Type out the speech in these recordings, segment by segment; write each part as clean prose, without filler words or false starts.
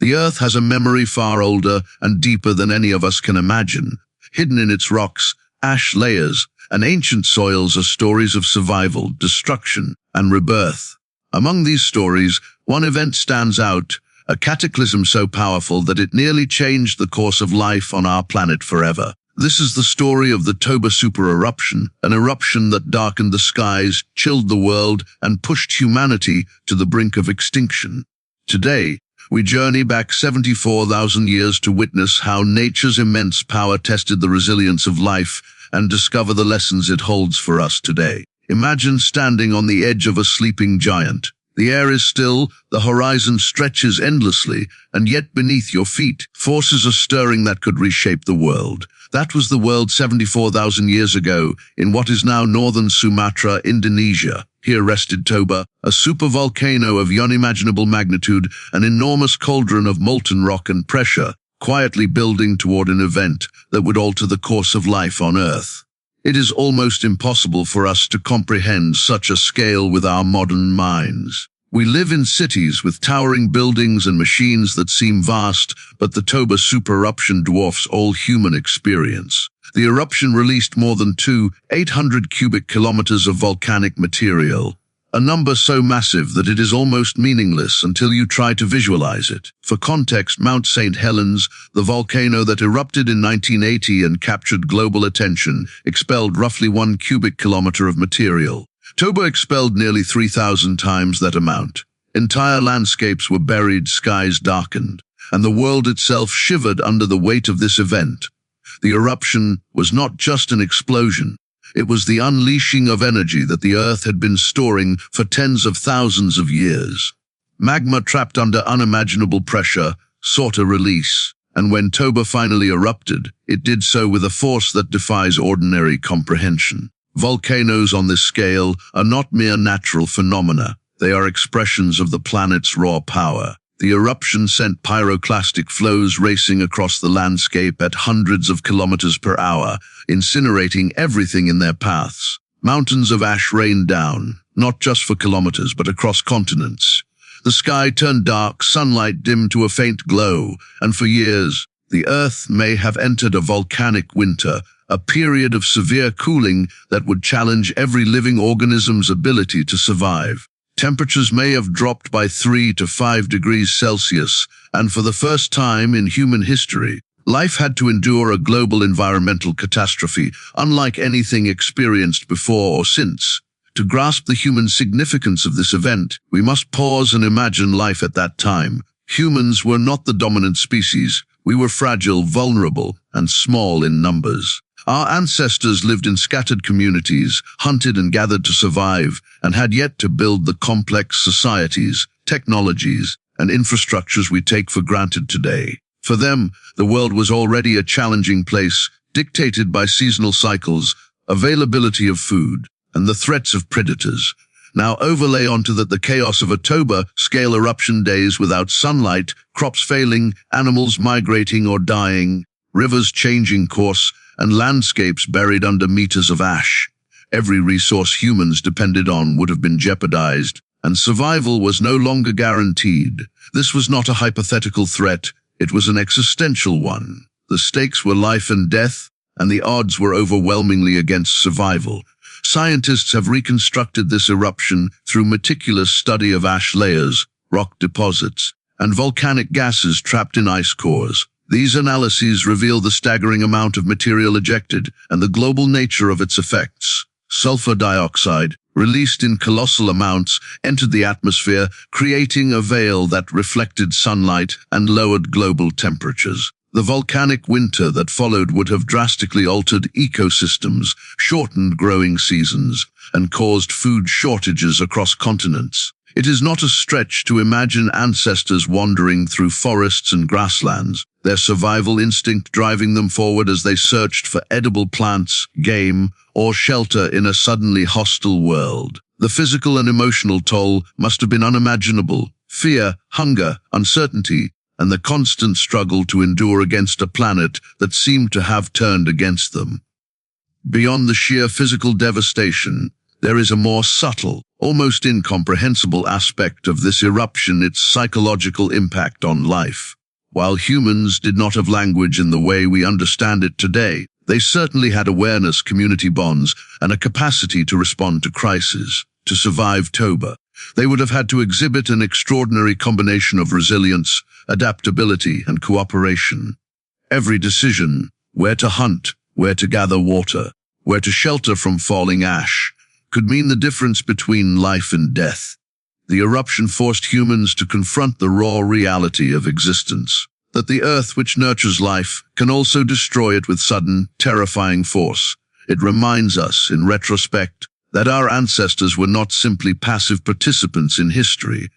The Earth has a memory far older and deeper than any of us can imagine. Hidden in its rocks, ash layers, and ancient soils are stories of survival, destruction, and rebirth. Among these stories, one event stands out, a cataclysm so powerful that it nearly changed the course of life on our planet forever. This is the story of the Toba Supereruption, an eruption that darkened the skies, chilled the world, and pushed humanity to the brink of extinction. Today, we journey back 74,000 years to witness how nature's immense power tested the resilience of life and discover the lessons it holds for us today. Imagine standing on the edge of a sleeping giant. The air is still, the horizon stretches endlessly, and yet beneath your feet, forces are stirring that could reshape the world. That was the world 74,000 years ago, in what is now northern Sumatra, Indonesia. Here rested Toba, a supervolcano of unimaginable magnitude, an enormous cauldron of molten rock and pressure, quietly building toward an event that would alter the course of life on Earth. It is almost impossible for us to comprehend such a scale with our modern minds. We live in cities with towering buildings and machines that seem vast, but the Toba supereruption dwarfs all human experience. The eruption released more than 800 cubic kilometers of volcanic material, a number so massive that it is almost meaningless until you try to visualize it. For context, Mount St. Helens, the volcano that erupted in 1980 and captured global attention, expelled roughly 1 cubic kilometer of material. Toba expelled nearly 3,000 times that amount. Entire landscapes were buried, skies darkened, and the world itself shivered under the weight of this event. The eruption was not just an explosion. It was the unleashing of energy that the Earth had been storing for tens of thousands of years. Magma trapped under unimaginable pressure sought a release, and when Toba finally erupted, it did so with a force that defies ordinary comprehension. Volcanoes on this scale are not mere natural phenomena. They are expressions of the planet's raw power. The eruption sent pyroclastic flows racing across the landscape at hundreds of kilometers per hour, incinerating everything in their paths. Mountains of ash rained down, not just for kilometers, but across continents. The sky turned dark, sunlight dimmed to a faint glow, and for years, the Earth may have entered a volcanic winter, a period of severe cooling that would challenge every living organism's ability to survive. Temperatures may have dropped by 3 to 5 degrees Celsius, and for the first time in human history, life had to endure a global environmental catastrophe, unlike anything experienced before or since. To grasp the human significance of this event, we must pause and imagine life at that time. Humans were not the dominant species. We were fragile, vulnerable, and small in numbers. Our ancestors lived in scattered communities, hunted and gathered to survive, and had yet to build the complex societies, technologies, and infrastructures we take for granted today. For them, the world was already a challenging place, dictated by seasonal cycles, availability of food, and the threats of predators. Now overlay onto that the chaos of a Toba-scale eruption, days without sunlight, crops failing, animals migrating or dying, rivers changing course, and landscapes buried under meters of ash. Every resource humans depended on would have been jeopardized, and survival was no longer guaranteed. This was not a hypothetical threat, it was an existential one. The stakes were life and death, and the odds were overwhelmingly against survival. Scientists have reconstructed this eruption through meticulous study of ash layers, rock deposits, and volcanic gases trapped in ice cores. These analyses reveal the staggering amount of material ejected and the global nature of its effects. Sulfur dioxide, released in colossal amounts, entered the atmosphere, creating a veil that reflected sunlight and lowered global temperatures. The volcanic winter that followed would have drastically altered ecosystems, shortened growing seasons, and caused food shortages across continents. It is not a stretch to imagine ancestors wandering through forests and grasslands, their survival instinct driving them forward as they searched for edible plants, game, or shelter in a suddenly hostile world. The physical and emotional toll must have been unimaginable. Fear, hunger, uncertainty, and the constant struggle to endure against a planet that seemed to have turned against them. Beyond the sheer physical devastation, there is a more subtle, almost incomprehensible aspect of this eruption, its psychological impact on life. While humans did not have language in the way we understand it today, they certainly had awareness, community bonds, and a capacity to respond to crises. To survive Toba, they would have had to exhibit an extraordinary combination of resilience, adaptability, and cooperation. Every decision, where to hunt, where to gather water, where to shelter from falling ash, could mean the difference between life and death. The eruption forced humans to confront the raw reality of existence, that the earth which nurtures life can also destroy it with sudden, terrifying force. It reminds us, in retrospect, that our ancestors were not simply passive participants in history.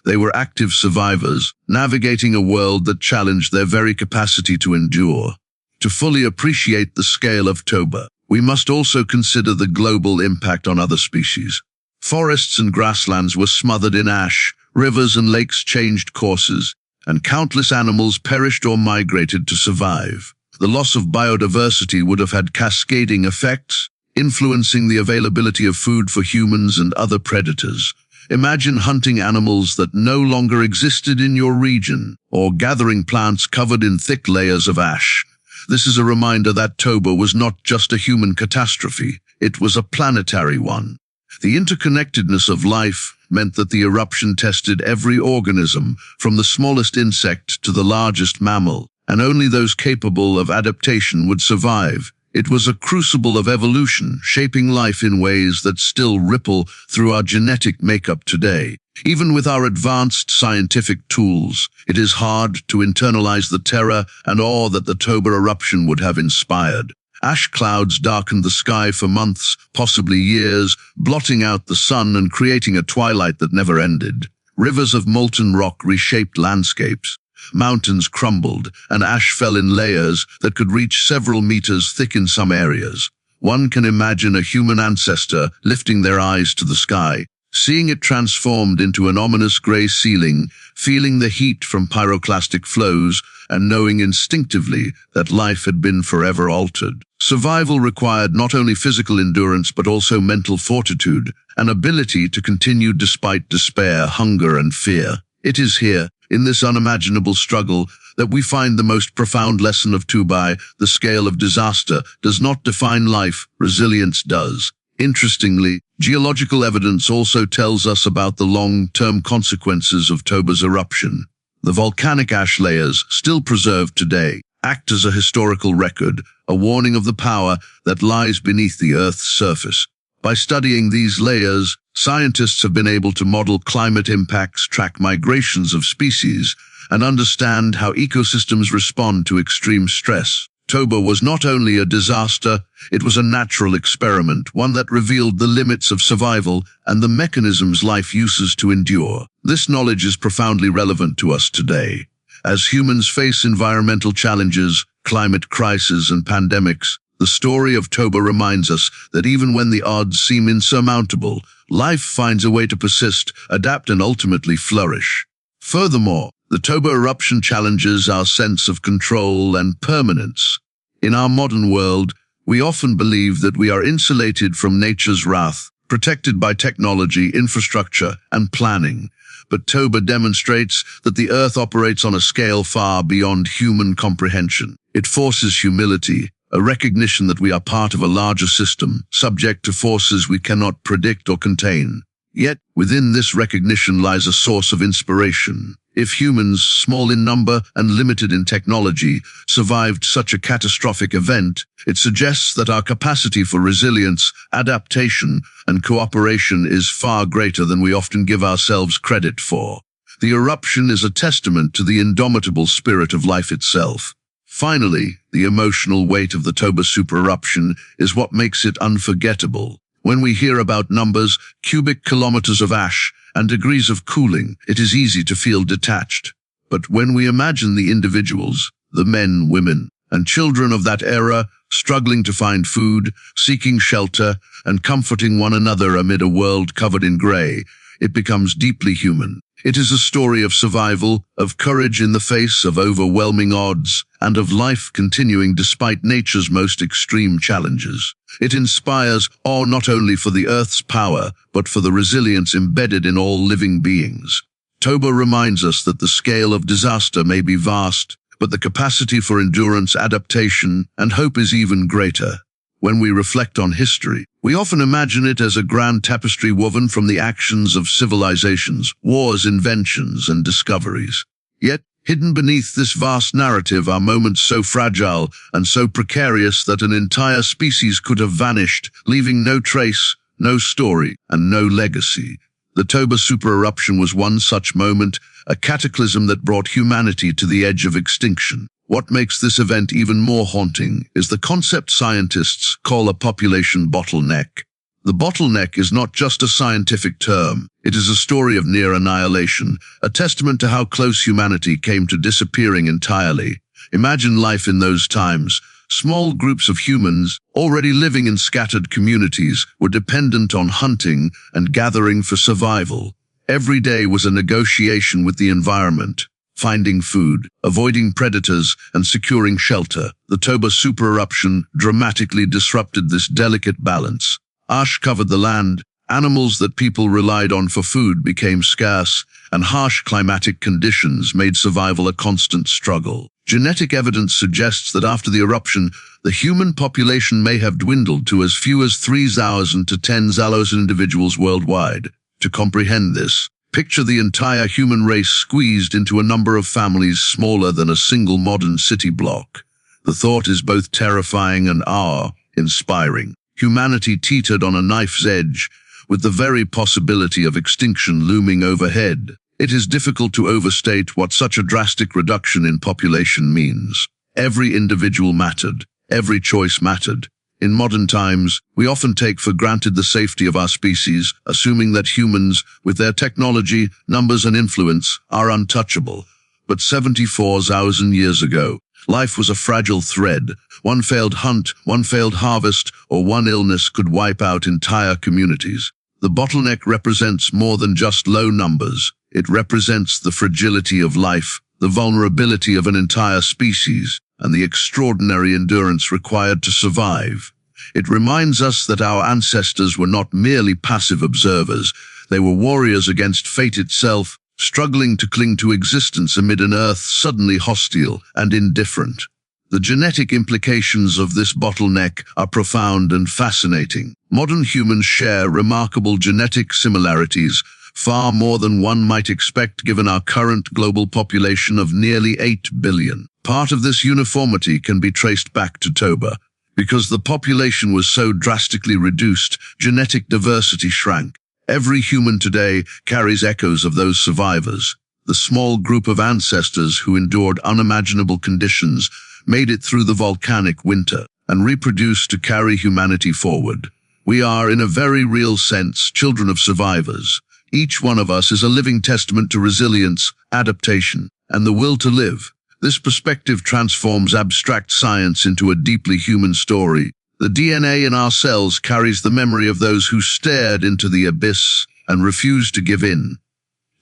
They were active survivors, navigating a world that challenged their very capacity to endure. To fully appreciate the scale of Toba, we must also consider the global impact on other species. Forests and grasslands were smothered in ash, rivers and lakes changed courses, and countless animals perished or migrated to survive. The loss of biodiversity would have had cascading effects, influencing the availability of food for humans and other predators. Imagine hunting animals that no longer existed in your region, or gathering plants covered in thick layers of ash. This is a reminder that Toba was not just a human catastrophe, it was a planetary one. The interconnectedness of life meant that the eruption tested every organism, from the smallest insect to the largest mammal, and only those capable of adaptation would survive. It was a crucible of evolution, shaping life in ways that still ripple through our genetic makeup today. Even with our advanced scientific tools, it is hard to internalize the terror and awe that the Toba eruption would have inspired. Ash clouds darkened the sky for months, possibly years, blotting out the sun and creating a twilight that never ended. Rivers of molten rock reshaped landscapes. Mountains crumbled, and ash fell in layers that could reach several meters thick in some areas. One can imagine a human ancestor lifting their eyes to the sky, seeing it transformed into an ominous gray ceiling, feeling the heat from pyroclastic flows, and knowing instinctively that life had been forever altered. Survival required not only physical endurance but also mental fortitude, an ability to continue despite despair, hunger, and fear. It is here, in this unimaginable struggle, that we find the most profound lesson of Toba. The scale of disaster does not define life, resilience does. Interestingly, geological evidence also tells us about the long-term consequences of Toba's eruption. The volcanic ash layers, still preserved today, act as a historical record, a warning of the power that lies beneath the Earth's surface. By studying these layers, scientists have been able to model climate impacts, track migrations of species, and understand how ecosystems respond to extreme stress. Toba was not only a disaster, it was a natural experiment, one that revealed the limits of survival and the mechanisms life uses to endure. This knowledge is profoundly relevant to us today. As humans face environmental challenges, climate crises, and pandemics, the story of Toba reminds us that even when the odds seem insurmountable, life finds a way to persist, adapt, and ultimately flourish. Furthermore, the Toba eruption challenges our sense of control and permanence. In our modern world, we often believe that we are insulated from nature's wrath, protected by technology, infrastructure, and planning. But Toba demonstrates that the Earth operates on a scale far beyond human comprehension. It forces humility, a recognition that we are part of a larger system, subject to forces we cannot predict or contain. Yet, within this recognition lies a source of inspiration. If humans, small in number and limited in technology, survived such a catastrophic event, it suggests that our capacity for resilience, adaptation, and cooperation is far greater than we often give ourselves credit for. The eruption is a testament to the indomitable spirit of life itself. Finally, the emotional weight of the Toba Supereruption is what makes it unforgettable. When we hear about numbers, cubic kilometers of ash, and degrees of cooling, it is easy to feel detached. But when we imagine the individuals, the men, women, and children of that era, struggling to find food, seeking shelter, and comforting one another amid a world covered in gray, it becomes deeply human. It is a story of survival, of courage in the face of overwhelming odds, and of life continuing despite nature's most extreme challenges. It inspires awe not only for the Earth's power, but for the resilience embedded in all living beings. Toba reminds us that the scale of disaster may be vast, but the capacity for endurance, adaptation, and hope is even greater. When we reflect on history, we often imagine it as a grand tapestry woven from the actions of civilizations, wars, inventions, and discoveries. Yet, hidden beneath this vast narrative are moments so fragile and so precarious that an entire species could have vanished, leaving no trace, no story, and no legacy. The Toba Supereruption was one such moment, a cataclysm that brought humanity to the edge of extinction. What makes this event even more haunting is the concept scientists call a population bottleneck. The bottleneck is not just a scientific term, it is a story of near annihilation, a testament to how close humanity came to disappearing entirely. Imagine life in those times. Small groups of humans, already living in scattered communities, were dependent on hunting and gathering for survival. Every day was a negotiation with the environment, finding food, avoiding predators, and securing shelter. The Toba Supereruption dramatically disrupted this delicate balance. Ash covered the land, animals that people relied on for food became scarce, and harsh climatic conditions made survival a constant struggle. Genetic evidence suggests that after the eruption, the human population may have dwindled to as few as 3,000 to 10,000 individuals worldwide. To comprehend this, picture the entire human race squeezed into a number of families smaller than a single modern city block. The thought is both terrifying and awe-inspiring. Humanity teetered on a knife's edge, with the very possibility of extinction looming overhead. It is difficult to overstate what such a drastic reduction in population means. Every individual mattered. Every choice mattered. In modern times, we often take for granted the safety of our species, assuming that humans, with their technology, numbers, and influence, are untouchable. But 74,000 years ago, life was a fragile thread. One failed hunt, one failed harvest, or one illness could wipe out entire communities. The bottleneck represents more than just low numbers. It represents the fragility of life, the vulnerability of an entire species, and the extraordinary endurance required to survive. It reminds us that our ancestors were not merely passive observers. They were warriors against fate itself, struggling to cling to existence amid an Earth suddenly hostile and indifferent. The genetic implications of this bottleneck are profound and fascinating. Modern humans share remarkable genetic similarities, far more than one might expect given our current global population of nearly 8 billion. Part of this uniformity can be traced back to Toba. Because the population was so drastically reduced, genetic diversity shrank. Every human today carries echoes of those survivors. The small group of ancestors who endured unimaginable conditions made it through the volcanic winter and reproduced to carry humanity forward. We are, in a very real sense, children of survivors. Each one of us is a living testament to resilience, adaptation, and the will to live. This perspective transforms abstract science into a deeply human story. The DNA in our cells carries the memory of those who stared into the abyss and refused to give in.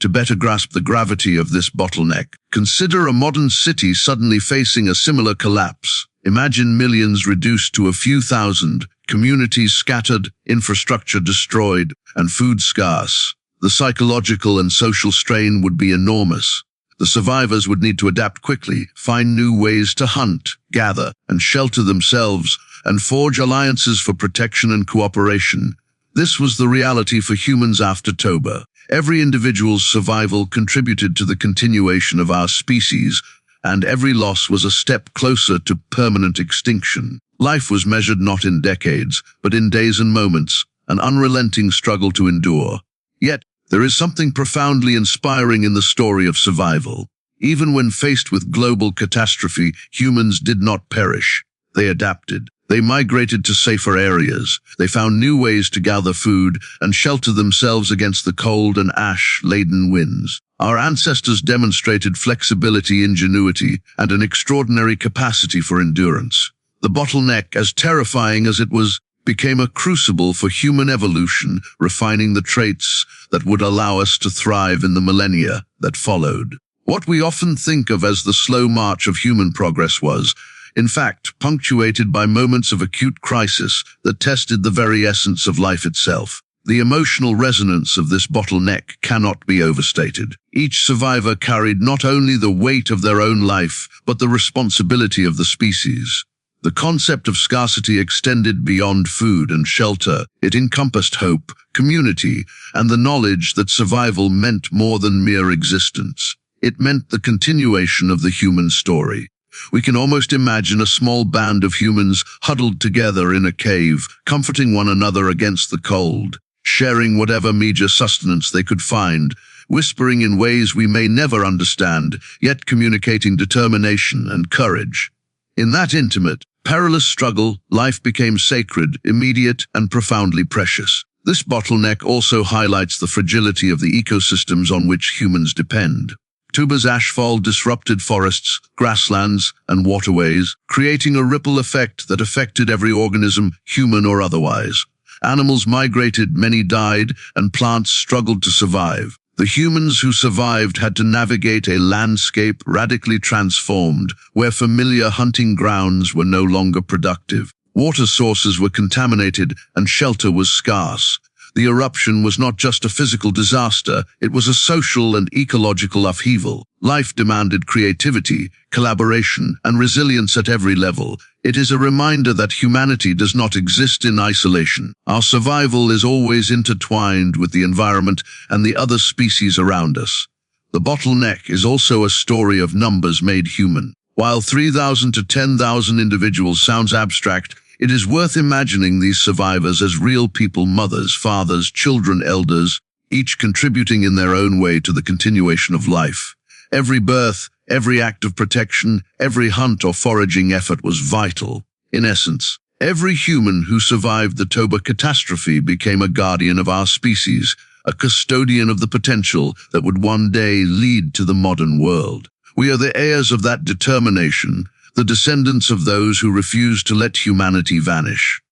To better grasp the gravity of this bottleneck, consider a modern city suddenly facing a similar collapse. Imagine millions reduced to a few thousand, communities scattered, infrastructure destroyed, and food scarce. The psychological and social strain would be enormous. The survivors would need to adapt quickly, find new ways to hunt, gather, and shelter themselves, and forge alliances for protection and cooperation. This was the reality for humans after Toba. Every individual's survival contributed to the continuation of our species, and every loss was a step closer to permanent extinction. Life was measured not in decades, but in days and moments, an unrelenting struggle to endure. Yet, there is something profoundly inspiring in the story of survival. Even when faced with global catastrophe, humans did not perish. They adapted. They migrated to safer areas. They found new ways to gather food and shelter themselves against the cold and ash-laden winds. Our ancestors demonstrated flexibility, ingenuity, and an extraordinary capacity for endurance. The bottleneck, as terrifying as it was, became a crucible for human evolution, refining the traits that would allow us to thrive in the millennia that followed. What we often think of as the slow march of human progress was, in fact, punctuated by moments of acute crisis that tested the very essence of life itself. The emotional resonance of this bottleneck cannot be overstated. Each survivor carried not only the weight of their own life, but the responsibility of the species. The concept of scarcity extended beyond food and shelter. It encompassed hope, community, and the knowledge that survival meant more than mere existence. It meant the continuation of the human story. We can almost imagine a small band of humans huddled together in a cave, comforting one another against the cold, sharing whatever meager sustenance they could find, whispering in ways we may never understand, yet communicating determination and courage. In that intimate, perilous struggle, life became sacred, immediate, and profoundly precious. This bottleneck also highlights the fragility of the ecosystems on which humans depend. Toba's ashfall disrupted forests, grasslands, and waterways, creating a ripple effect that affected every organism, human or otherwise. Animals migrated, many died, and plants struggled to survive. The humans who survived had to navigate a landscape radically transformed, where familiar hunting grounds were no longer productive. Water sources were contaminated, and shelter was scarce. The eruption was not just a physical disaster, it was a social and ecological upheaval. Life demanded creativity, collaboration, and resilience at every level. It is a reminder that humanity does not exist in isolation. Our survival is always intertwined with the environment and the other species around us. The bottleneck is also a story of numbers made human. While 3,000 to 10,000 individuals sounds abstract, it is worth imagining these survivors as real people, mothers, fathers, children, elders, each contributing in their own way to the continuation of life. Every birth, every act of protection, every hunt or foraging effort was vital. In essence, every human who survived the Toba catastrophe became a guardian of our species, a custodian of the potential that would one day lead to the modern world. We are the heirs of that determination, the descendants of those who refused to let humanity vanish.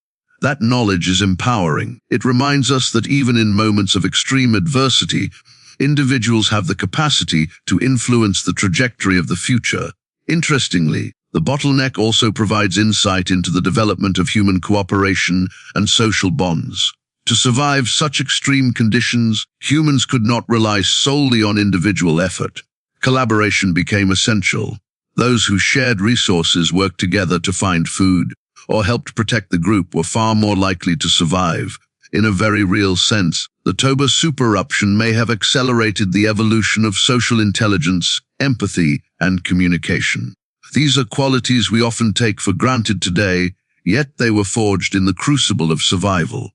That knowledge is empowering. It reminds us that even in moments of extreme adversity, individuals have the capacity to influence the trajectory of the future. Interestingly, the bottleneck also provides insight into the development of human cooperation and social bonds. To survive such extreme conditions, humans could not rely solely on individual effort. Collaboration became essential. Those who shared resources, worked together to find food, or helped protect the group were far more likely to survive. In a very real sense, the Toba Supereruption may have accelerated the evolution of social intelligence, empathy, and communication. These are qualities we often take for granted today, yet they were forged in the crucible of survival.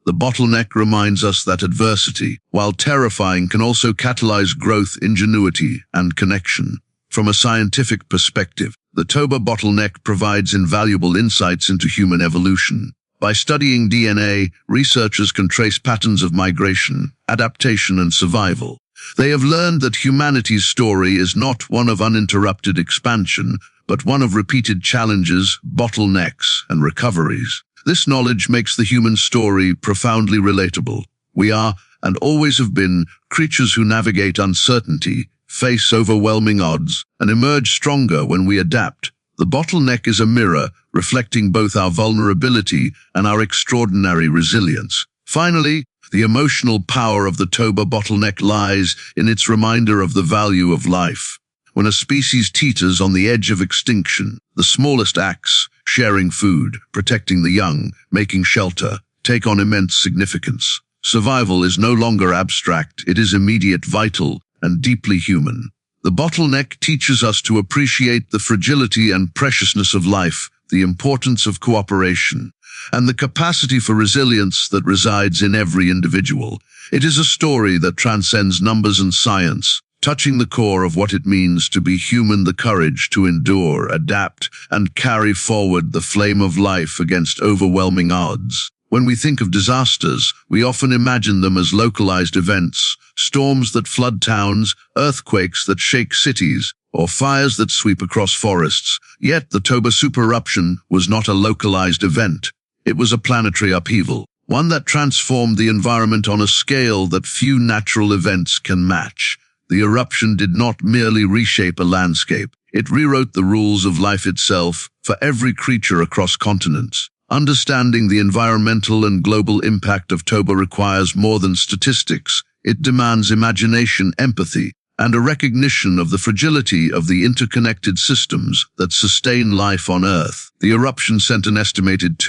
The bottleneck reminds us that adversity, while terrifying, can also catalyze growth, ingenuity, and connection. From a scientific perspective, the Toba bottleneck provides invaluable insights into human evolution. By studying DNA, researchers can trace patterns of migration, adaptation, and survival. They have learned that humanity's story is not one of uninterrupted expansion, but one of repeated challenges, bottlenecks, and recoveries. This knowledge makes the human story profoundly relatable. We are, and always have been, creatures who navigate uncertainty, face overwhelming odds, and emerge stronger when we adapt. The bottleneck is a mirror, reflecting both our vulnerability and our extraordinary resilience. Finally, the emotional power of the Toba bottleneck lies in its reminder of the value of life. When a species teeters on the edge of extinction, the smallest acts, sharing food, protecting the young, making shelter, take on immense significance. Survival is no longer abstract, it is immediate, vital, and deeply human. The bottleneck teaches us to appreciate the fragility and preciousness of life, the importance of cooperation, and the capacity for resilience that resides in every individual. It is a story that transcends numbers and science, touching the core of what it means to be human, the courage to endure, adapt, and carry forward the flame of life against overwhelming odds. When we think of disasters, we often imagine them as localized events, storms that flood towns, earthquakes that shake cities, or fires that sweep across forests. Yet the Toba Supereruption was not a localized event. It was a planetary upheaval, one that transformed the environment on a scale that few natural events can match. The eruption did not merely reshape a landscape. It rewrote the rules of life itself for every creature across continents. Understanding the environmental and global impact of Toba requires more than statistics. It demands imagination, empathy, and a recognition of the fragility of the interconnected systems that sustain life on Earth. The eruption sent an estimated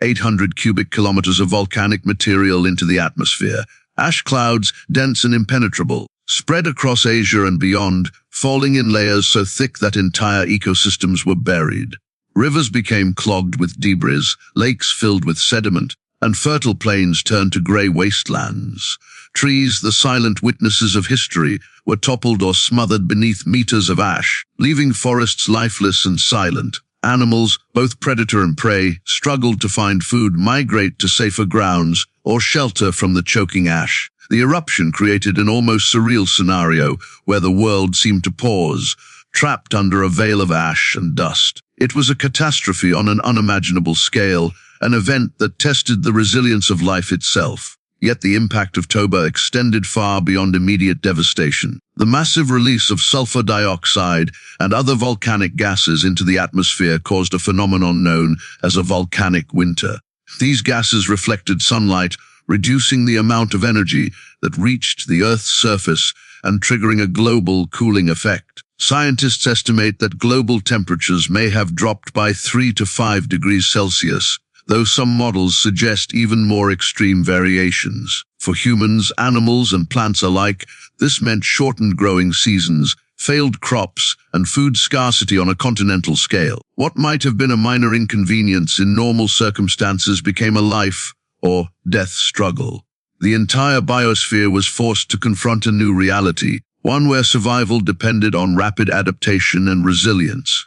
800 cubic kilometers of volcanic material into the atmosphere. Ash clouds, dense and impenetrable, spread across Asia and beyond, falling in layers so thick that entire ecosystems were buried. Rivers became clogged with debris, lakes filled with sediment, and fertile plains turned to gray wastelands. Trees, the silent witnesses of history, were toppled or smothered beneath meters of ash, leaving forests lifeless and silent. Animals, both predator and prey, struggled to find food, migrate to safer grounds, or shelter from the choking ash. The eruption created an almost surreal scenario where the world seemed to pause, trapped under a veil of ash and dust. It was a catastrophe on an unimaginable scale, an event that tested the resilience of life itself. Yet the impact of Toba extended far beyond immediate devastation. The massive release of sulfur dioxide and other volcanic gases into the atmosphere caused a phenomenon known as a volcanic winter. These gases reflected sunlight, reducing the amount of energy that reached the Earth's surface and triggering a global cooling effect. Scientists estimate that global temperatures may have dropped by 3 to 5 degrees Celsius, though some models suggest even more extreme variations. For humans, animals, and plants alike, this meant shortened growing seasons, failed crops, and food scarcity on a continental scale. What might have been a minor inconvenience in normal circumstances became a life or death struggle. The entire biosphere was forced to confront a new reality, one where survival depended on rapid adaptation and resilience.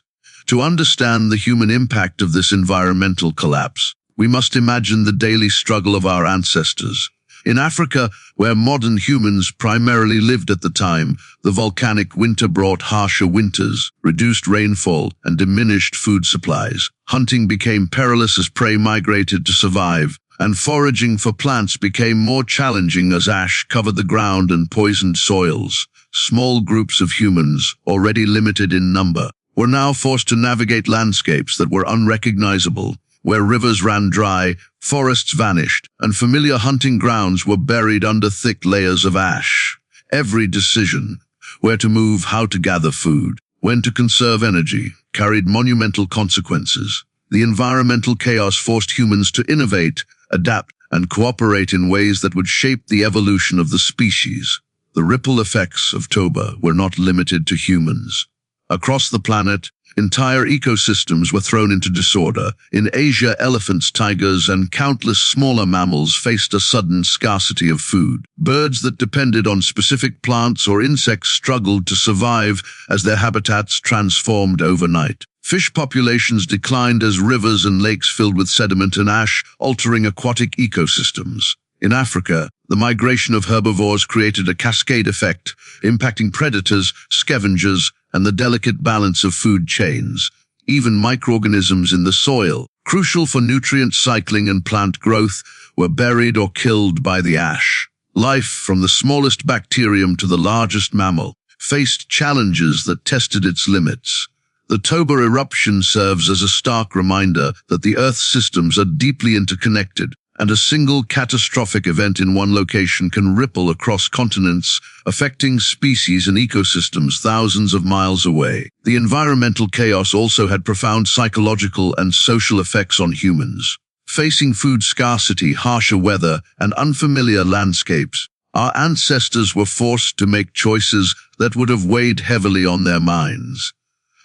To understand the human impact of this environmental collapse, we must imagine the daily struggle of our ancestors. In Africa, where modern humans primarily lived at the time, the volcanic winter brought harsher winters, reduced rainfall, and diminished food supplies. Hunting became perilous as prey migrated to survive, and foraging for plants became more challenging as ash covered the ground and poisoned soils. Small groups of humans, already limited in number, were now forced to navigate landscapes that were unrecognizable, where rivers ran dry, forests vanished, and familiar hunting grounds were buried under thick layers of ash. Every decision, where to move, how to gather food, when to conserve energy, carried monumental consequences. The environmental chaos forced humans to innovate, adapt, and cooperate in ways that would shape the evolution of the species. The ripple effects of Toba were not limited to humans. Across the planet, entire ecosystems were thrown into disorder. In Asia, elephants, tigers, and countless smaller mammals faced a sudden scarcity of food. Birds that depended on specific plants or insects struggled to survive as their habitats transformed overnight. Fish populations declined as rivers and lakes filled with sediment and ash, altering aquatic ecosystems. In Africa, the migration of herbivores created a cascade effect, impacting predators, scavengers, and the delicate balance of food chains. Even microorganisms in the soil, crucial for nutrient cycling and plant growth, were buried or killed by the ash. Life, from the smallest bacterium to the largest mammal, faced challenges that tested its limits. The Toba eruption serves as a stark reminder that the Earth's systems are deeply interconnected, and a single catastrophic event in one location can ripple across continents, affecting species and ecosystems thousands of miles away. The environmental chaos also had profound psychological and social effects on humans. Facing food scarcity, harsher weather, and unfamiliar landscapes, our ancestors were forced to make choices that would have weighed heavily on their minds.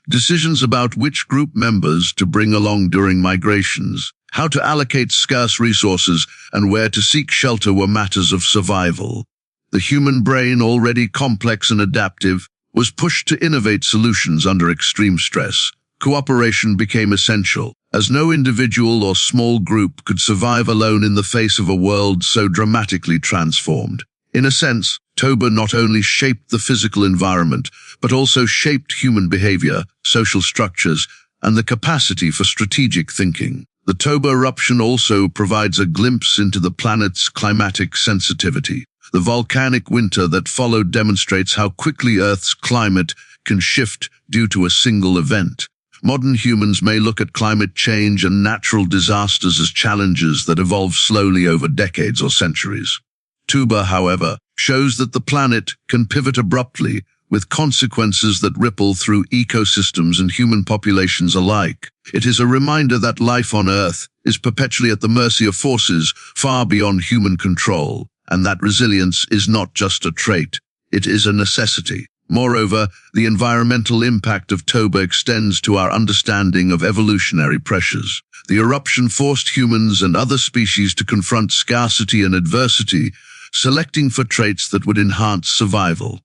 Decisions about which group members to bring along during migrations, how to allocate scarce resources, and where to seek shelter were matters of survival. The human brain, already complex and adaptive, was pushed to innovate solutions under extreme stress. Cooperation became essential, as no individual or small group could survive alone in the face of a world so dramatically transformed. In a sense, Toba not only shaped the physical environment, but also shaped human behavior, social structures, and the capacity for strategic thinking. The Toba eruption also provides a glimpse into the planet's climatic sensitivity. The volcanic winter that followed demonstrates how quickly Earth's climate can shift due to a single event. Modern humans may look at climate change and natural disasters as challenges that evolve slowly over decades or centuries. Toba, however, shows that the planet can pivot abruptly, with consequences that ripple through ecosystems and human populations alike. It is a reminder that life on Earth is perpetually at the mercy of forces far beyond human control, and that resilience is not just a trait, it is a necessity. Moreover, the environmental impact of Toba extends to our understanding of evolutionary pressures. The eruption forced humans and other species to confront scarcity and adversity, selecting for traits that would enhance survival.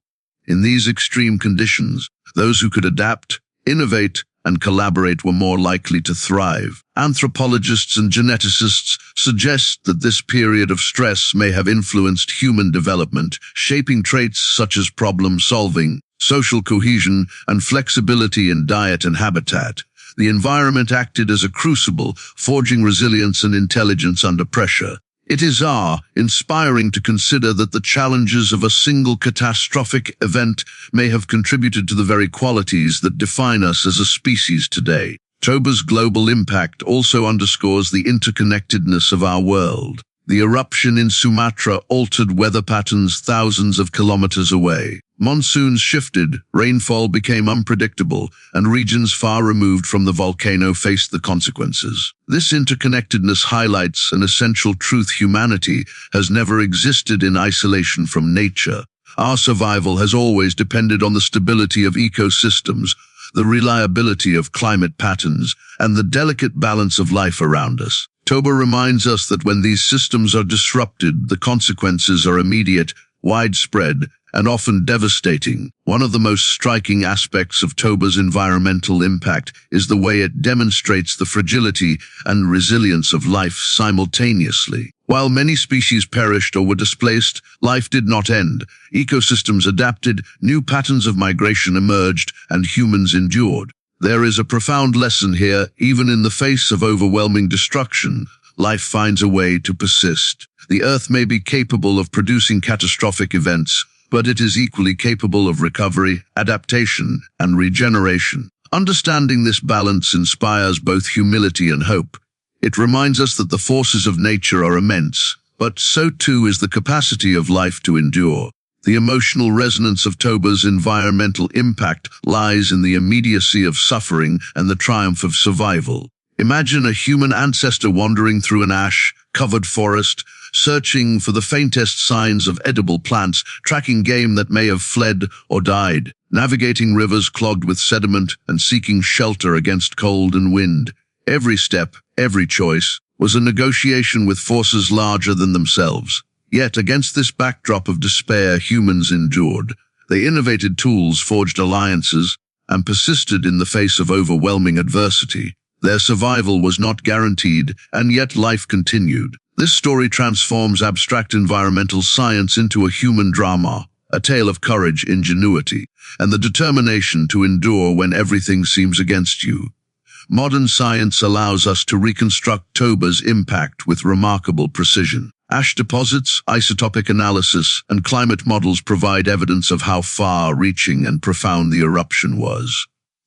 In these extreme conditions, those who could adapt, innovate, and collaborate were more likely to thrive. Anthropologists and geneticists suggest that this period of stress may have influenced human development, shaping traits such as problem-solving, social cohesion, and flexibility in diet and habitat. The environment acted as a crucible, forging resilience and intelligence under pressure. It is inspiring to consider that the challenges of a single catastrophic event may have contributed to the very qualities that define us as a species today. Toba's global impact also underscores the interconnectedness of our world. The eruption in Sumatra altered weather patterns thousands of kilometers away. Monsoons shifted, rainfall became unpredictable, and regions far removed from the volcano faced the consequences. This interconnectedness highlights an essential truth: humanity has never existed in isolation from nature. Our survival has always depended on the stability of ecosystems, the reliability of climate patterns, and the delicate balance of life around us. Toba reminds us that when these systems are disrupted, the consequences are immediate, widespread, and often devastating. One of the most striking aspects of Toba's environmental impact is the way it demonstrates the fragility and resilience of life simultaneously. While many species perished or were displaced, life did not end. Ecosystems adapted, new patterns of migration emerged, and humans endured. There is a profound lesson here. Even in the face of overwhelming destruction, life finds a way to persist. The Earth may be capable of producing catastrophic events, but it is equally capable of recovery, adaptation, and regeneration. Understanding this balance inspires both humility and hope. It reminds us that the forces of nature are immense, but so too is the capacity of life to endure. The emotional resonance of Toba's environmental impact lies in the immediacy of suffering and the triumph of survival. Imagine a human ancestor wandering through an ash-covered forest, searching for the faintest signs of edible plants, tracking game that may have fled or died, navigating rivers clogged with sediment and seeking shelter against cold and wind. Every step, every choice, was a negotiation with forces larger than themselves. Yet against this backdrop of despair, humans endured. They innovated tools, forged alliances, and persisted in the face of overwhelming adversity. Their survival was not guaranteed, and yet life continued. This story transforms abstract environmental science into a human drama, a tale of courage, ingenuity, and the determination to endure when everything seems against you. Modern science allows us to reconstruct Toba's impact with remarkable precision. Ash deposits, isotopic analysis, and climate models provide evidence of how far-reaching and profound the eruption was.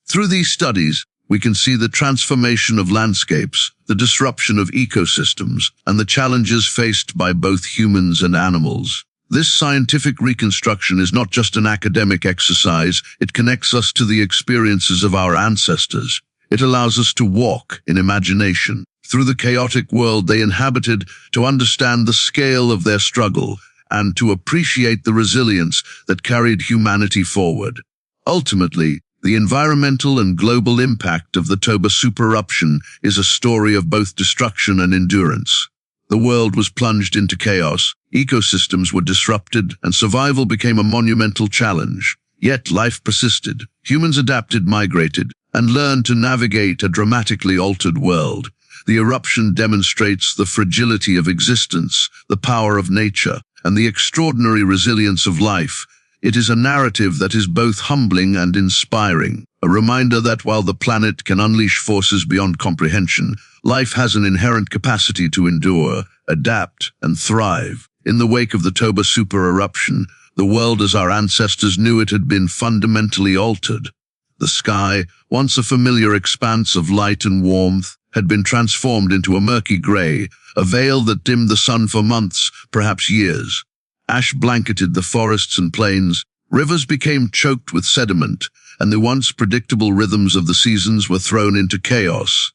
Through these studies, we can see the transformation of landscapes, the disruption of ecosystems, and the challenges faced by both humans and animals. This scientific reconstruction is not just an academic exercise, it connects us to the experiences of our ancestors. It allows us to walk in imagination through the chaotic world they inhabited, to understand the scale of their struggle, and to appreciate the resilience that carried humanity forward. Ultimately, the environmental and global impact of the Toba Supereruption is a story of both destruction and endurance. The world was plunged into chaos, ecosystems were disrupted, and survival became a monumental challenge. Yet life persisted. Humans adapted, migrated, and learned to navigate a dramatically altered world. The eruption demonstrates the fragility of existence, the power of nature, and the extraordinary resilience of life, It is a narrative that is both humbling and inspiring, a reminder that while the planet can unleash forces beyond comprehension, life has an inherent capacity to endure, adapt, and thrive. In the wake of the Toba Supereruption, the world as our ancestors knew it had been fundamentally altered. The sky, once a familiar expanse of light and warmth, had been transformed into a murky gray, a veil that dimmed the sun for months, perhaps years. Ash blanketed the forests and plains, rivers became choked with sediment, and the once predictable rhythms of the seasons were thrown into chaos.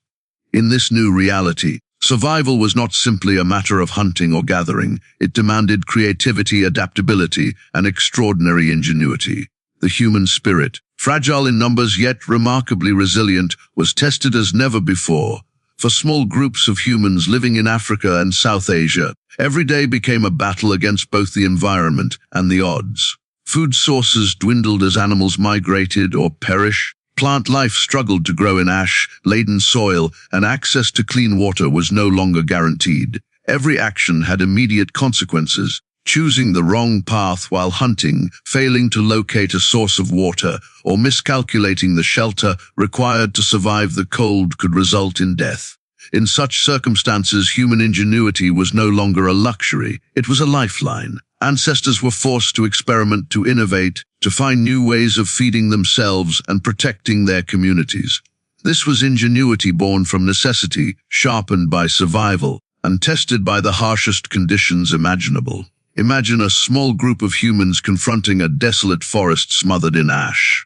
In this new reality, survival was not simply a matter of hunting or gathering. It demanded creativity, adaptability, and extraordinary ingenuity. The human spirit, fragile in numbers yet remarkably resilient, was tested as never before. For small groups of humans living in Africa and South Asia, every day became a battle against both the environment and the odds. Food sources dwindled as animals migrated or perished. Plant life struggled to grow in ash-laden soil, and access to clean water was no longer guaranteed. Every action had immediate consequences. Choosing the wrong path while hunting, failing to locate a source of water, or miscalculating the shelter required to survive the cold could result in death. In such circumstances, human ingenuity was no longer a luxury, it was a lifeline. Ancestors were forced to experiment, to innovate, to find new ways of feeding themselves and protecting their communities. This was ingenuity born from necessity, sharpened by survival, and tested by the harshest conditions imaginable. Imagine a small group of humans confronting a desolate forest smothered in ash.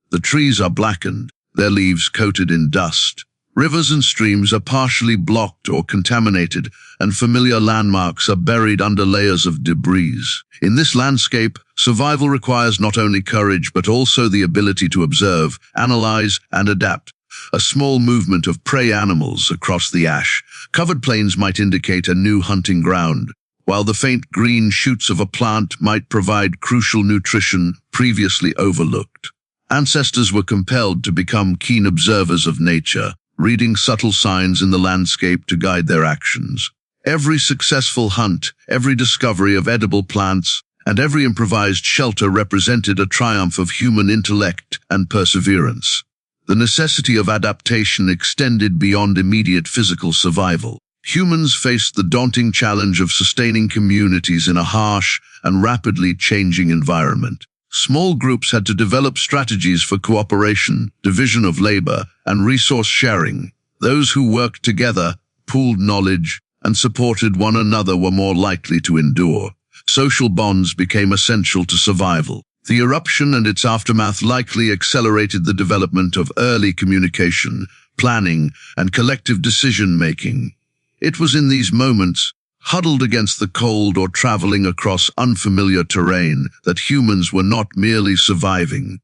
The trees are blackened, their leaves coated in dust. Rivers and streams are partially blocked or contaminated, and familiar landmarks are buried under layers of debris. In this landscape, survival requires not only courage but also the ability to observe, analyze, and adapt. A small movement of prey animals across the ash-covered plains might indicate a new hunting ground, while the faint green shoots of a plant might provide crucial nutrition previously overlooked. Ancestors were compelled to become keen observers of nature, reading subtle signs in the landscape to guide their actions. Every successful hunt, every discovery of edible plants, and every improvised shelter represented a triumph of human intellect and perseverance. The necessity of adaptation extended beyond immediate physical survival. Humans faced the daunting challenge of sustaining communities in a harsh and rapidly changing environment. Small groups had to develop strategies for cooperation, division of labor, and resource sharing. Those who worked together, pooled knowledge, and supported one another were more likely to endure. Social bonds became essential to survival. The eruption and its aftermath likely accelerated the development of early communication, planning, and collective decision-making. It was in these moments, huddled against the cold or traveling across unfamiliar terrain, that humans were not merely surviving.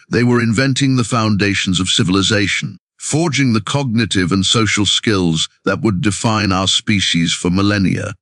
They were inventing the foundations of civilization, forging the cognitive and social skills that would define our species for millennia.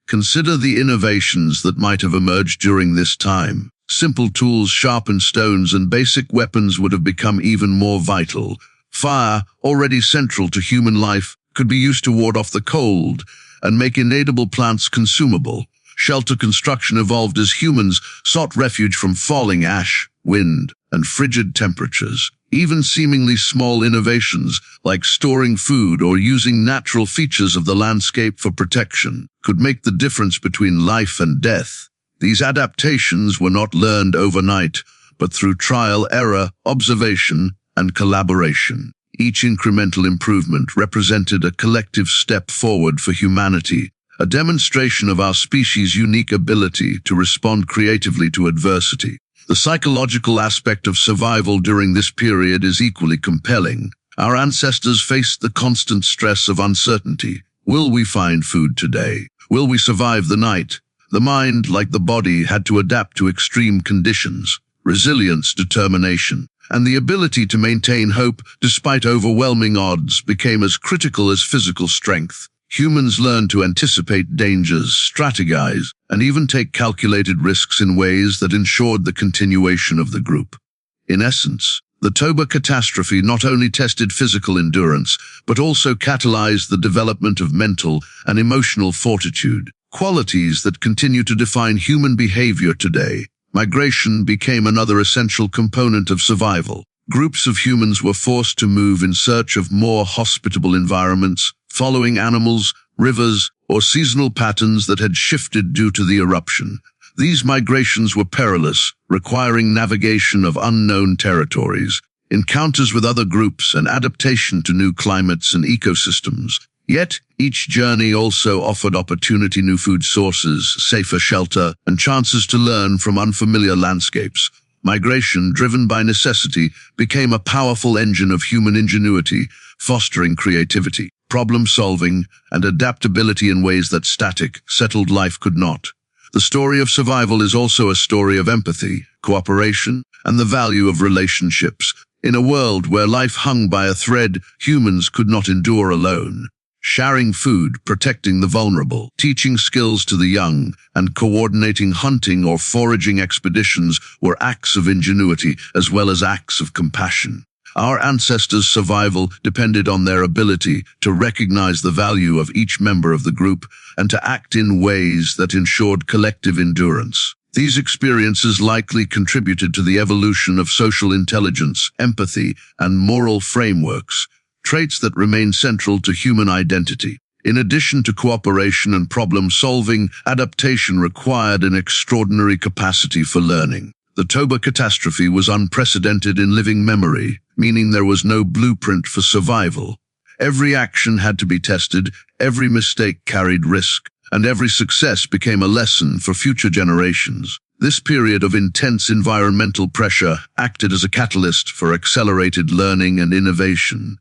Consider the innovations that might have emerged during this time. Simple tools, sharpened stones, and basic weapons would have become even more vital. Fire, already central to human life, could be used to ward off the cold and make inedible plants consumable. Shelter construction evolved as humans sought refuge from falling ash, wind, and frigid temperatures. Even seemingly small innovations, like storing food or using natural features of the landscape for protection, could make the difference between life and death. These adaptations were not learned overnight, but through trial, error, observation, and collaboration. Each incremental improvement represented a collective step forward for humanity, a demonstration of our species' unique ability to respond creatively to adversity. The psychological aspect of survival during this period is equally compelling. Our ancestors faced the constant stress of uncertainty. Will we find food today? Will we survive the night? The mind, like the body, had to adapt to extreme conditions. Resilience, determination, and the ability to maintain hope despite overwhelming odds became as critical as physical strength. Humans learned to anticipate dangers, strategize, and even take calculated risks in ways that ensured the continuation of the group. In essence, the Toba catastrophe not only tested physical endurance, but also catalyzed the development of mental and emotional fortitude, qualities that continue to define human behavior today. Migration became another essential component of survival. Groups of humans were forced to move in search of more hospitable environments, following animals, rivers, or seasonal patterns that had shifted due to the eruption. These migrations were perilous, requiring navigation of unknown territories, encounters with other groups, and adaptation to new climates and ecosystems. Yet, each journey also offered opportunity, new food sources, safer shelter, and chances to learn from unfamiliar landscapes. Migration, driven by necessity, became a powerful engine of human ingenuity, fostering creativity, problem-solving, and adaptability in ways that static, settled life could not. The story of survival is also a story of empathy, cooperation, and the value of relationships. In a world where life hung by a thread, humans could not endure alone. Sharing food, protecting the vulnerable, teaching skills to the young, and coordinating hunting or foraging expeditions were acts of ingenuity as well as acts of compassion. Our ancestors' survival depended on their ability to recognize the value of each member of the group and to act in ways that ensured collective endurance. These experiences likely contributed to the evolution of social intelligence, empathy, and moral frameworks, traits that remain central to human identity. In addition to cooperation and problem-solving, adaptation required an extraordinary capacity for learning. The Toba catastrophe was unprecedented in living memory, meaning there was no blueprint for survival. Every action had to be tested, every mistake carried risk, and every success became a lesson for future generations. This period of intense environmental pressure acted as a catalyst for accelerated learning and innovation.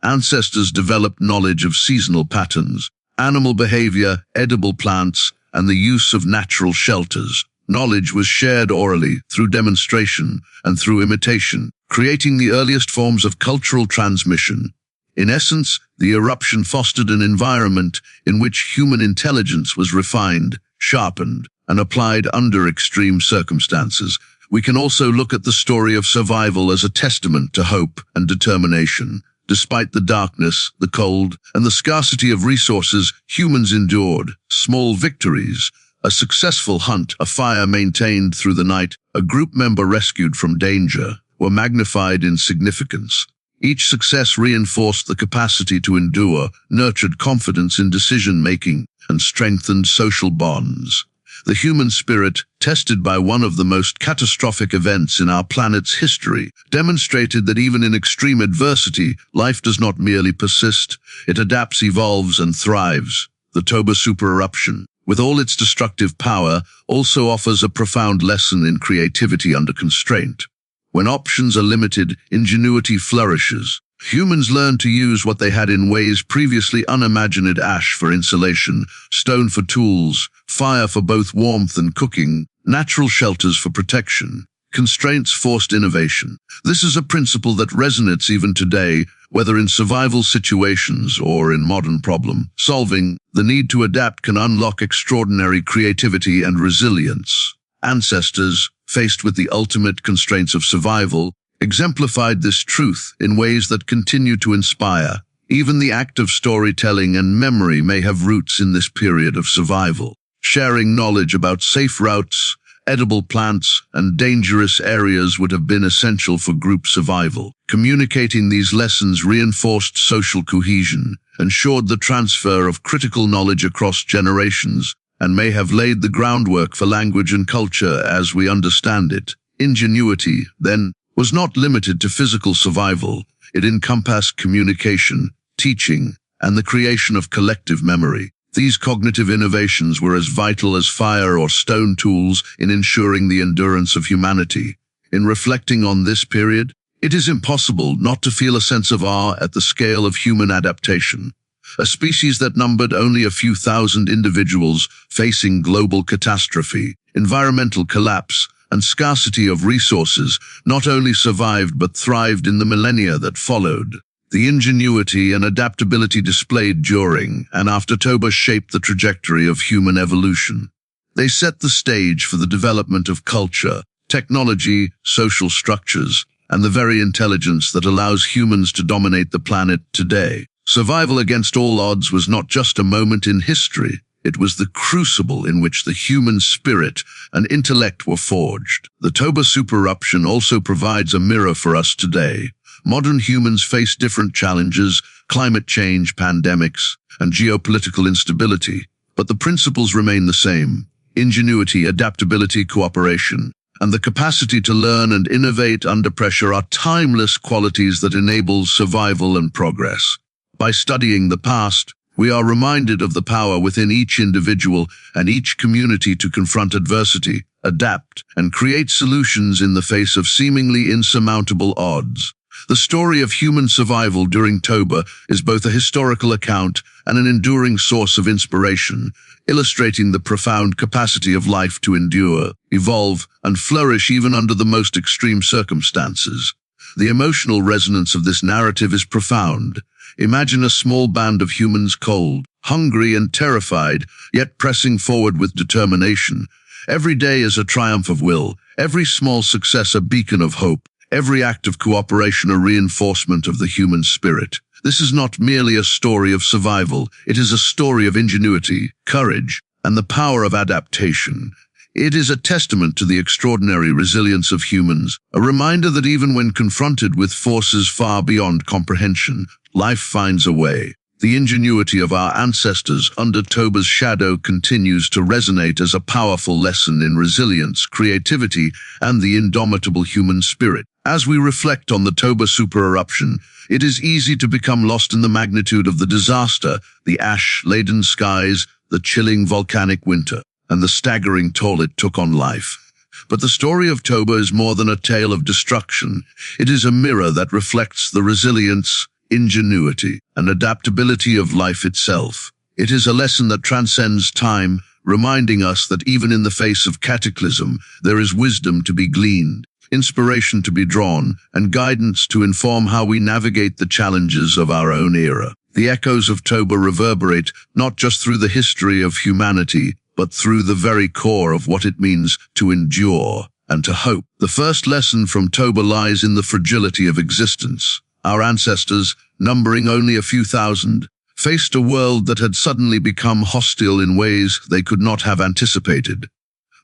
Ancestors developed knowledge of seasonal patterns, animal behavior, edible plants, and the use of natural shelters. Knowledge was shared orally, through demonstration, and through imitation, creating the earliest forms of cultural transmission. In essence, the eruption fostered an environment in which human intelligence was refined, sharpened, and applied under extreme circumstances. We can also look at the story of survival as a testament to hope and determination. Despite the darkness, the cold, and the scarcity of resources, humans endured small victories. A successful hunt, a fire maintained through the night, a group member rescued from danger, were magnified in significance. Each success reinforced the capacity to endure, nurtured confidence in decision-making, and strengthened social bonds. The human spirit, tested by one of the most catastrophic events in our planet's history, demonstrated that even in extreme adversity, life does not merely persist, it adapts, evolves, and thrives. The Toba Supereruption, with all its destructive power, also offers a profound lesson in creativity under constraint. When options are limited, ingenuity flourishes. Humans learn to use what they had in ways previously unimagined: ash for insulation, stone for tools, fire for both warmth and cooking, natural shelters for protection. Constraints forced innovation. This is a principle that resonates even today, whether in survival situations or in modern problem solving. The need to adapt can unlock extraordinary creativity and resilience. Ancestors, faced with the ultimate constraints of survival, exemplified this truth in ways that continue to inspire. Even the act of storytelling and memory may have roots in this period of survival. Sharing knowledge about safe routes, edible plants, and dangerous areas would have been essential for group survival. Communicating these lessons reinforced social cohesion, ensured the transfer of critical knowledge across generations, and may have laid the groundwork for language and culture as we understand it. Ingenuity, then, was not limited to physical survival. It encompassed communication, teaching, and the creation of collective memory. These cognitive innovations were as vital as fire or stone tools in ensuring the endurance of humanity. In reflecting on this period, it is impossible not to feel a sense of awe at the scale of human adaptation. A species that numbered only a few thousand individuals facing global catastrophe, environmental collapse, and scarcity of resources not only survived but thrived in the millennia that followed. The ingenuity and adaptability displayed during and after Toba shaped the trajectory of human evolution. They set the stage for the development of culture, technology, social structures, and the very intelligence that allows humans to dominate the planet today. Survival against all odds was not just a moment in history. It was the crucible in which the human spirit and intellect were forged. The Toba Supereruption also provides a mirror for us today. Modern humans face different challenges, climate change, pandemics, and geopolitical instability, but the principles remain the same: ingenuity, adaptability, cooperation, and the capacity to learn and innovate under pressure are timeless qualities that enable survival and progress. By studying the past, we are reminded of the power within each individual and each community to confront adversity, adapt, and create solutions in the face of seemingly insurmountable odds. The story of human survival during Toba is both a historical account and an enduring source of inspiration, illustrating the profound capacity of life to endure, evolve, and flourish even under the most extreme circumstances. The emotional resonance of this narrative is profound. Imagine a small band of humans, cold, hungry, and terrified, yet pressing forward with determination. Every day is a triumph of will, every small success a beacon of hope, every act of cooperation a reinforcement of the human spirit. This is not merely a story of survival, it is a story of ingenuity, courage, and the power of adaptation. It is a testament to the extraordinary resilience of humans, a reminder that even when confronted with forces far beyond comprehension, life finds a way. The ingenuity of our ancestors under Toba's shadow continues to resonate as a powerful lesson in resilience, creativity, and the indomitable human spirit. As we reflect on the Toba Supereruption, it is easy to become lost in the magnitude of the disaster, the ash-laden skies, the chilling volcanic winter, and the staggering toll it took on life. But the story of Toba is more than a tale of destruction. It is a mirror that reflects the resilience, ingenuity, and adaptability of life itself. It is a lesson that transcends time, reminding us that even in the face of cataclysm, there is wisdom to be gleaned, inspiration to be drawn, and guidance to inform how we navigate the challenges of our own era. The echoes of Toba reverberate not just through the history of humanity, but through the very core of what it means to endure and to hope. The first lesson from Toba lies in the fragility of existence. Our ancestors, numbering only a few thousand, faced a world that had suddenly become hostile in ways they could not have anticipated.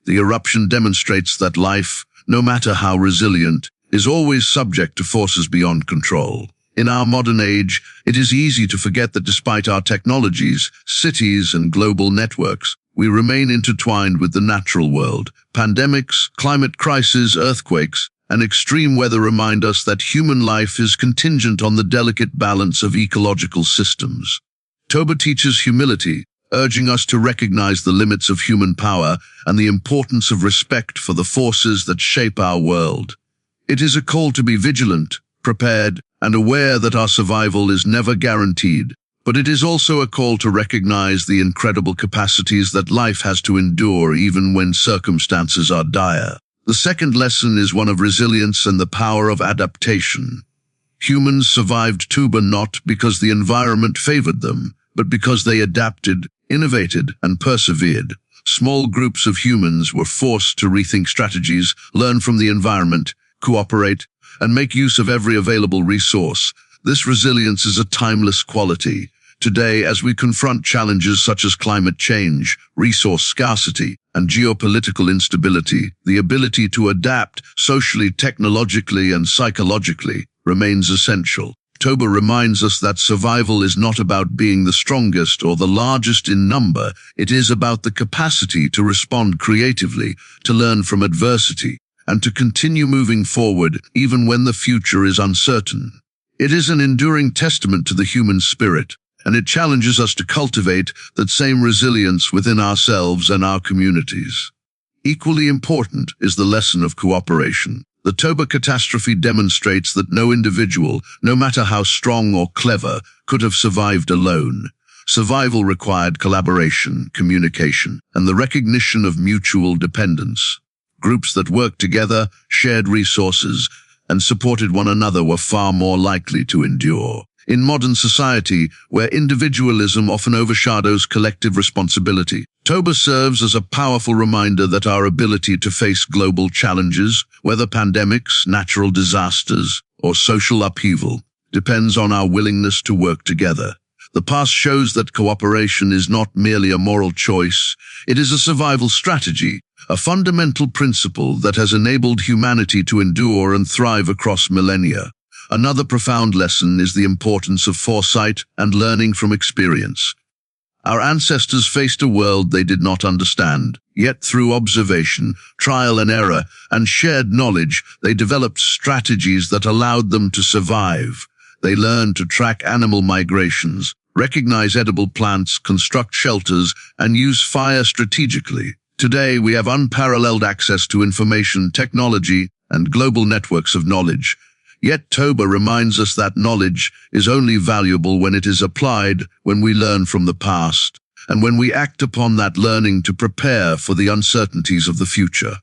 The eruption demonstrates that life, no matter how resilient, is always subject to forces beyond control. In our modern age, it is easy to forget that despite our technologies, cities, and global networks, we remain intertwined with the natural world. Pandemics, climate crises, earthquakes, and extreme weather remind us that human life is contingent on the delicate balance of ecological systems. Toba teaches humility, urging us to recognize the limits of human power and the importance of respect for the forces that shape our world. It is a call to be vigilant, prepared, and aware that our survival is never guaranteed, but it is also a call to recognize the incredible capacities that life has to endure even when circumstances are dire. The second lesson is one of resilience and the power of adaptation. Humans survived Toba not because the environment favored them, but because they adapted, innovated, and persevered. Small groups of humans were forced to rethink strategies, learn from the environment, cooperate, and make use of every available resource. This resilience is a timeless quality. Today, as we confront challenges such as climate change, resource scarcity, and geopolitical instability, the ability to adapt socially, technologically, and psychologically remains essential. Toba reminds us that survival is not about being the strongest or the largest in number. It is about the capacity to respond creatively, to learn from adversity, and to continue moving forward even when the future is uncertain. It is an enduring testament to the human spirit, and it challenges us to cultivate that same resilience within ourselves and our communities. Equally important is the lesson of cooperation. The Toba catastrophe demonstrates that no individual, no matter how strong or clever, could have survived alone. Survival required collaboration, communication, and the recognition of mutual dependence. Groups that worked together, shared resources, and supported one another were far more likely to endure. In modern society, where individualism often overshadows collective responsibility, Toba serves as a powerful reminder that our ability to face global challenges, whether pandemics, natural disasters, or social upheaval, depends on our willingness to work together. The past shows that cooperation is not merely a moral choice, it is a survival strategy, a fundamental principle that has enabled humanity to endure and thrive across millennia. Another profound lesson is the importance of foresight and learning from experience. Our ancestors faced a world they did not understand, yet through observation, trial and error, and shared knowledge, they developed strategies that allowed them to survive. They learned to track animal migrations, recognize edible plants, construct shelters, and use fire strategically. Today, we have unparalleled access to information, technology, and global networks of knowledge. Yet Toba reminds us that knowledge is only valuable when it is applied, when we learn from the past, and when we act upon that learning to prepare for the uncertainties of the future.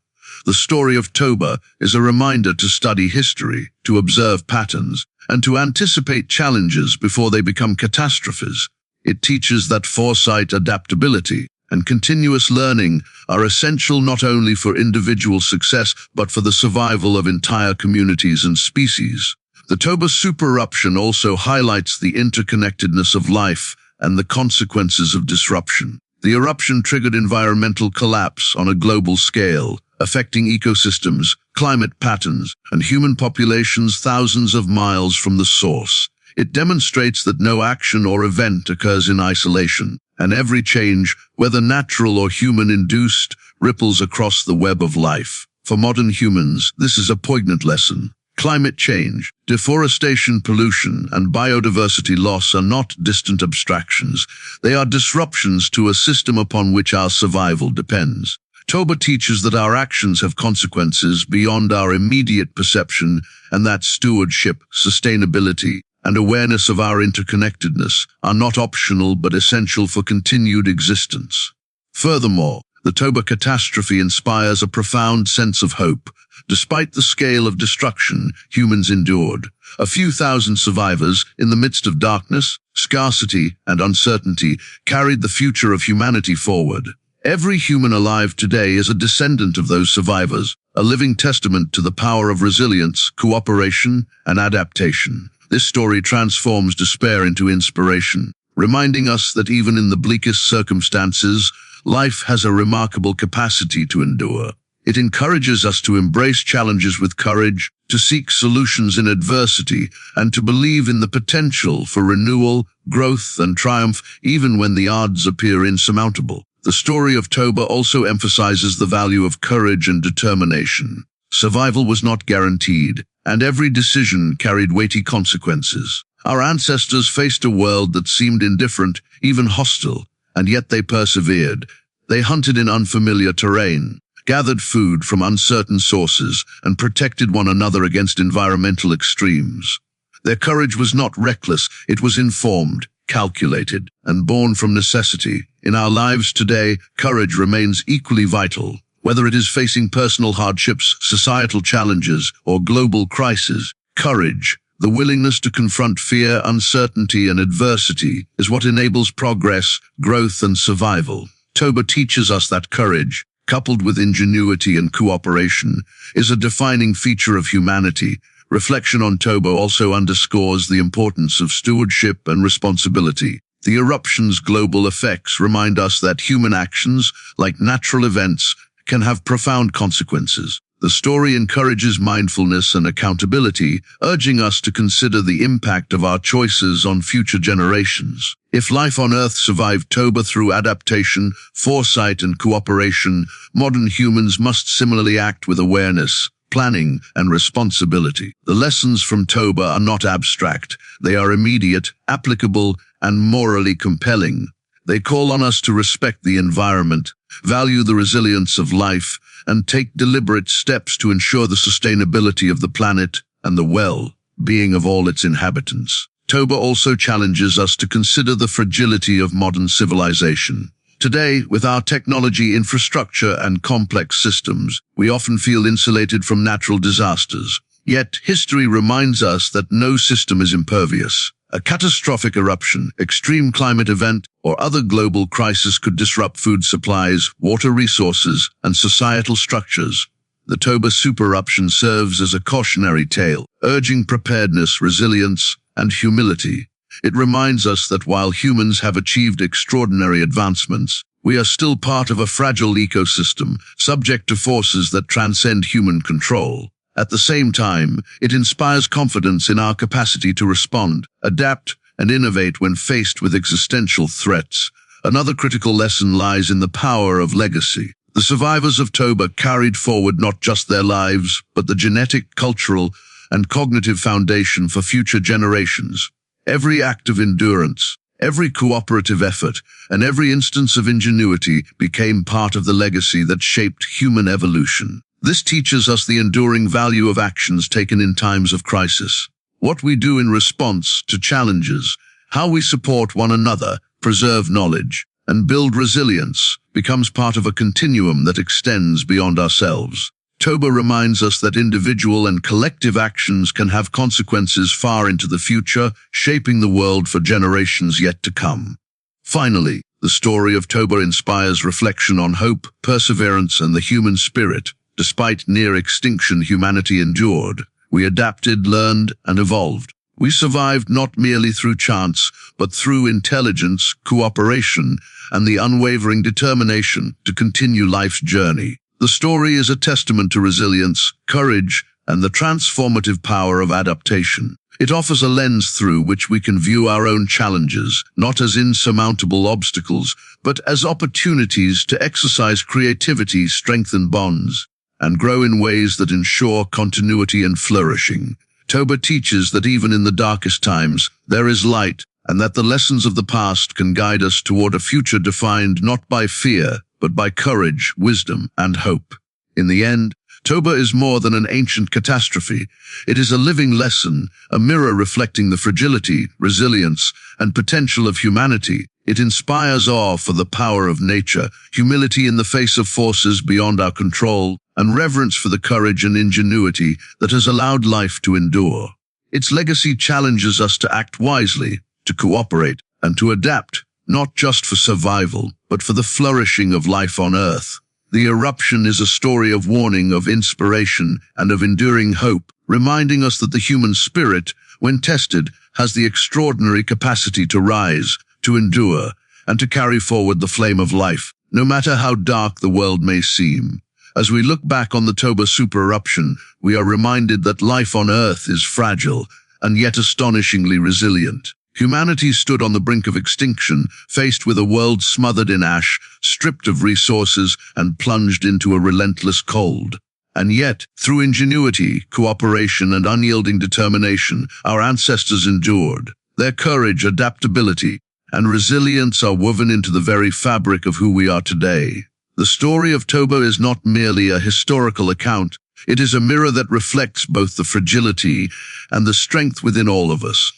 The story of Toba is a reminder to study history, to observe patterns, and to anticipate challenges before they become catastrophes. It teaches that foresight, adaptability, and continuous learning are essential not only for individual success, but for the survival of entire communities and species. The Toba Supereruption also highlights the interconnectedness of life and the consequences of disruption. The eruption triggered environmental collapse on a global scale, affecting ecosystems, climate patterns, and human populations thousands of miles from the source. It demonstrates that no action or event occurs in isolation, and every change, whether natural or human-induced, ripples across the web of life. For modern humans, this is a poignant lesson. Climate change, deforestation, pollution, and biodiversity loss are not distant abstractions. They are disruptions to a system upon which our survival depends. Toba teaches that our actions have consequences beyond our immediate perception, and that stewardship, sustainability, and awareness of our interconnectedness are not optional but essential for continued existence. Furthermore, the Toba catastrophe inspires a profound sense of hope. Despite the scale of destruction humans endured, a few thousand survivors, in the midst of darkness, scarcity, and uncertainty, carried the future of humanity forward. Every human alive today is a descendant of those survivors, a living testament to the power of resilience, cooperation, and adaptation. This story transforms despair into inspiration, reminding us that even in the bleakest circumstances, life has a remarkable capacity to endure. It encourages us to embrace challenges with courage, to seek solutions in adversity, and to believe in the potential for renewal, growth, and triumph, even when the odds appear insurmountable. The story of Toba also emphasizes the value of courage and determination. Survival was not guaranteed, and every decision carried weighty consequences. Our ancestors faced a world that seemed indifferent, even hostile, and yet they persevered. They hunted in unfamiliar terrain, gathered food from uncertain sources, and protected one another against environmental extremes. Their courage was not reckless, it was informed, calculated, and born from necessity. In our lives today, courage remains equally vital. Whether it is facing personal hardships, societal challenges, or global crises, courage, the willingness to confront fear, uncertainty, and adversity, is what enables progress, growth, and survival. Toba teaches us that courage, coupled with ingenuity and cooperation, is a defining feature of humanity. Reflection on Toba also underscores the importance of stewardship and responsibility. The eruption's global effects remind us that human actions, like natural events, can have profound consequences. The story encourages mindfulness and accountability, urging us to consider the impact of our choices on future generations. If life on Earth survived Toba through adaptation, foresight, and cooperation, modern humans must similarly act with awareness, planning, and responsibility. The lessons from Toba are not abstract. They are immediate, applicable, and morally compelling. They call on us to respect the environment, value the resilience of life, and take deliberate steps to ensure the sustainability of the planet and the well-being of all its inhabitants. Toba also challenges us to consider the fragility of modern civilization. Today, with our technology, infrastructure, and complex systems, we often feel insulated from natural disasters. Yet, history reminds us that no system is impervious. A catastrophic eruption, extreme climate event, or other global crisis could disrupt food supplies, water resources, and societal structures. The Toba Supereruption serves as a cautionary tale, urging preparedness, resilience, and humility. It reminds us that while humans have achieved extraordinary advancements, we are still part of a fragile ecosystem, subject to forces that transcend human control. At the same time, it inspires confidence in our capacity to respond, adapt, and innovate when faced with existential threats. Another critical lesson lies in the power of legacy. The survivors of Toba carried forward not just their lives, but the genetic, cultural, and cognitive foundation for future generations. Every act of endurance, every cooperative effort, and every instance of ingenuity became part of the legacy that shaped human evolution. This teaches us the enduring value of actions taken in times of crisis. What we do in response to challenges, how we support one another, preserve knowledge, and build resilience becomes part of a continuum that extends beyond ourselves. Toba reminds us that individual and collective actions can have consequences far into the future, shaping the world for generations yet to come. Finally, the story of Toba inspires reflection on hope, perseverance, and the human spirit. Despite near extinction, humanity endured. We adapted, learned, and evolved. We survived not merely through chance, but through intelligence, cooperation, and the unwavering determination to continue life's journey. The story is a testament to resilience, courage, and the transformative power of adaptation. It offers a lens through which we can view our own challenges, not as insurmountable obstacles, but as opportunities to exercise creativity, strengthen bonds, and grow in ways that ensure continuity and flourishing. Toba teaches that even in the darkest times, there is light, and that the lessons of the past can guide us toward a future defined not by fear, but by courage, wisdom, and hope. In the end, Toba is more than an ancient catastrophe. It is a living lesson, a mirror reflecting the fragility, resilience, and potential of humanity. It inspires awe for the power of nature, humility in the face of forces beyond our control, and reverence for the courage and ingenuity that has allowed life to endure. Its legacy challenges us to act wisely, to cooperate, and to adapt, not just for survival, but for the flourishing of life on Earth. The eruption is a story of warning, of inspiration, and of enduring hope, reminding us that the human spirit, when tested, has the extraordinary capacity to rise, to endure, and to carry forward the flame of life, no matter how dark the world may seem. As we look back on the Toba Supereruption, we are reminded that life on Earth is fragile, and yet astonishingly resilient. Humanity stood on the brink of extinction, faced with a world smothered in ash, stripped of resources, and plunged into a relentless cold. And yet, through ingenuity, cooperation, and unyielding determination, our ancestors endured. Their courage, adaptability, and resilience are woven into the very fabric of who we are today. The story of Toba is not merely a historical account. It is a mirror that reflects both the fragility and the strength within all of us.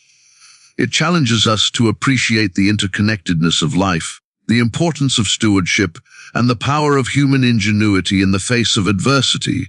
It challenges us to appreciate the interconnectedness of life, the importance of stewardship, and the power of human ingenuity in the face of adversity.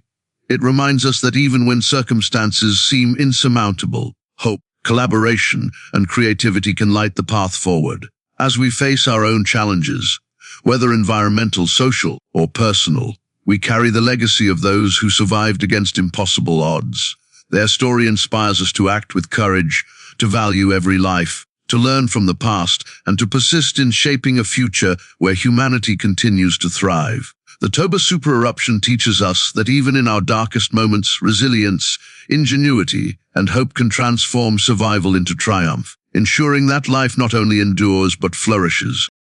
It reminds us that even when circumstances seem insurmountable, hope, collaboration, and creativity can light the path forward. As we face our own challenges, whether environmental, social, or personal, we carry the legacy of those who survived against impossible odds. Their story inspires us to act with courage, to value every life, to learn from the past, and to persist in shaping a future where humanity continues to thrive. The Toba Supereruption teaches us that even in our darkest moments, resilience, ingenuity, and hope can transform survival into triumph, ensuring that life not only endures but flourishes.